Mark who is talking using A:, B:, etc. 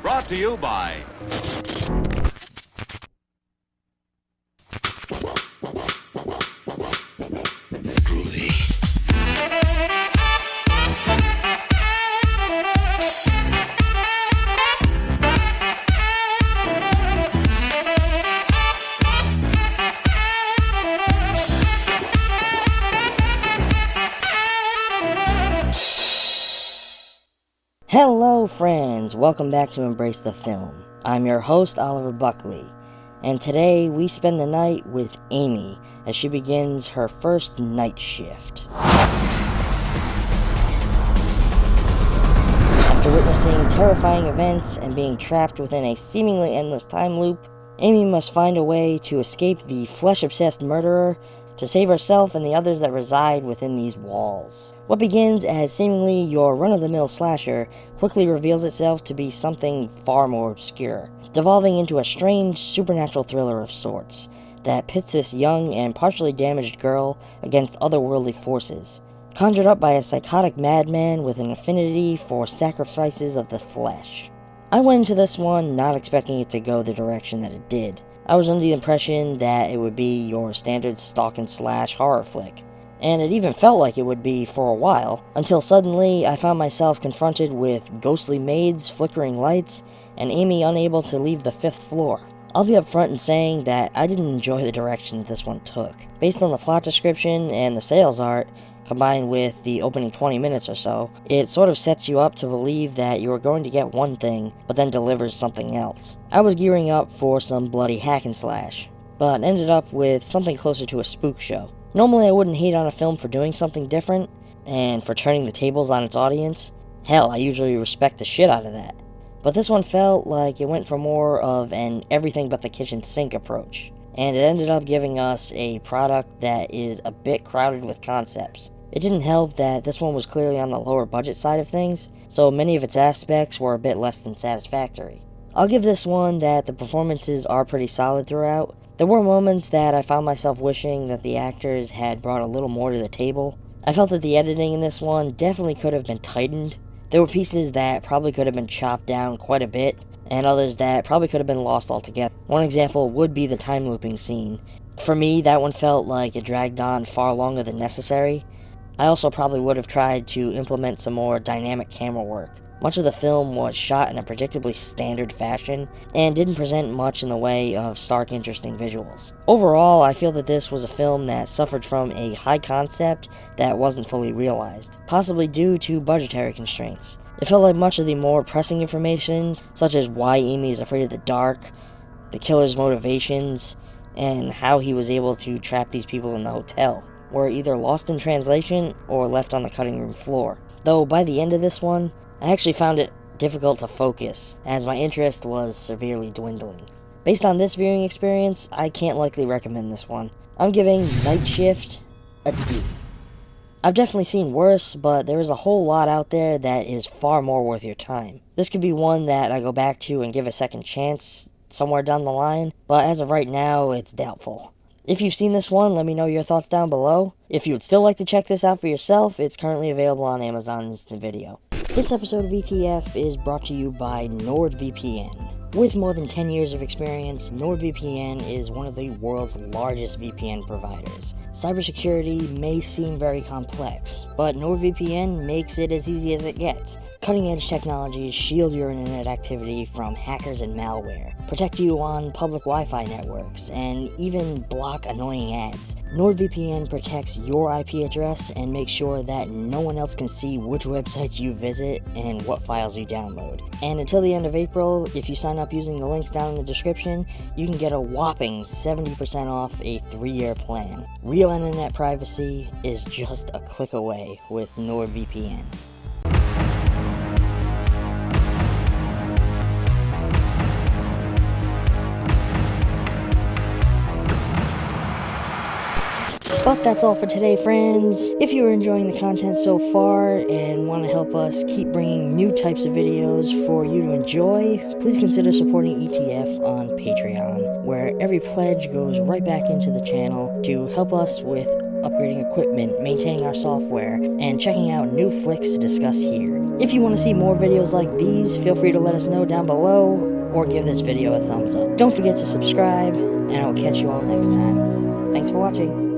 A: Brought to you by...
B: Hello friends, welcome back to Embrace the Film. I'm your host Oliver Buckley, and today we spend the night with Amy as she begins her first night shift. After witnessing terrifying events and being trapped within a seemingly endless time loop, Amy must find a way to escape the flesh-obsessed murderer to save herself and the others that reside within these walls. What begins as seemingly your run-of-the-mill slasher quickly reveals itself to be something far more obscure, devolving into a strange supernatural thriller of sorts that pits this young and partially damaged girl against otherworldly forces, conjured up by a psychotic madman with an affinity for sacrifices of the flesh. I went into this one not expecting it to go the direction that it did. I was under the impression that it would be your standard stalk and slash horror flick, and it even felt like it would be for a while, until suddenly I found myself confronted with ghostly maids, flickering lights, and Amy unable to leave the 5th floor. I'll be upfront in saying that I didn't enjoy the direction that this one took. Based on the plot description and the sales art, combined with the opening 20 minutes or so, it sort of sets you up to believe that you are going to get one thing, but then delivers something else. I was gearing up for some bloody hack and slash, but ended up with something closer to a spook show. Normally I wouldn't hate on a film for doing something different, and for turning the tables on its audience. Hell, I usually respect the shit out of that. But this one felt like it went for more of an everything but the kitchen sink approach, and it ended up giving us a product that is a bit crowded with concepts. It didn't help that this one was clearly on the lower budget side of things, so many of its aspects were a bit less than satisfactory. I'll give this one that the performances are pretty solid throughout. There were moments that I found myself wishing that the actors had brought a little more to the table. I felt that the editing in this one definitely could have been tightened. There were pieces that probably could have been chopped down quite a bit, and others that probably could have been lost altogether. One example would be the time looping scene. For me, that one felt like it dragged on far longer than necessary. I also probably would have tried to implement some more dynamic camera work. Much of the film was shot in a predictably standard fashion, and didn't present much in the way of stark, interesting visuals. Overall, I feel that this was a film that suffered from a high concept that wasn't fully realized, possibly due to budgetary constraints. It felt like much of the more pressing information, such as why Amy is afraid of the dark, the killer's motivations, and how he was able to trap these people in the hotel, were either lost in translation or left on the cutting room floor. Though by the end of this one, I actually found it difficult to focus, as my interest was severely dwindling. Based on this viewing experience, I can't likely recommend this one. I'm giving Night Shift a D. I've definitely seen worse, but there is a whole lot out there that is far more worth your time. This could be one that I go back to and give a second chance somewhere down the line, but as of right now, it's doubtful. If you've seen this one, let me know your thoughts down below. If you would still like to check this out for yourself, it's currently available on Amazon Instant Video. This episode of ETF is brought to you by NordVPN. With more than 10 years of experience, NordVPN is one of the world's largest VPN providers. Cybersecurity may seem very complex, but NordVPN makes it as easy as it gets. Cutting-edge technologies shield your internet activity from hackers and malware, protect you on public Wi-Fi networks, and even block annoying ads. NordVPN protects your IP address and makes sure that no one else can see which websites you visit and what files you download. And until the end of April, if you sign up using the links down in the description, you can get a whopping 70% off a 3-year plan. Real internet privacy is just a click away with NordVPN. But that's all for today, friends. If you are enjoying the content so far and want to help us keep bringing new types of videos for you to enjoy, please consider supporting ETF on Patreon, where every pledge goes right back into the channel to help us with upgrading equipment, maintaining our software, and checking out new flicks to discuss here. If you want to see more videos like these, feel free to let us know down below, or give this video a thumbs up. Don't forget to subscribe, and I will catch you all next time. Thanks for watching.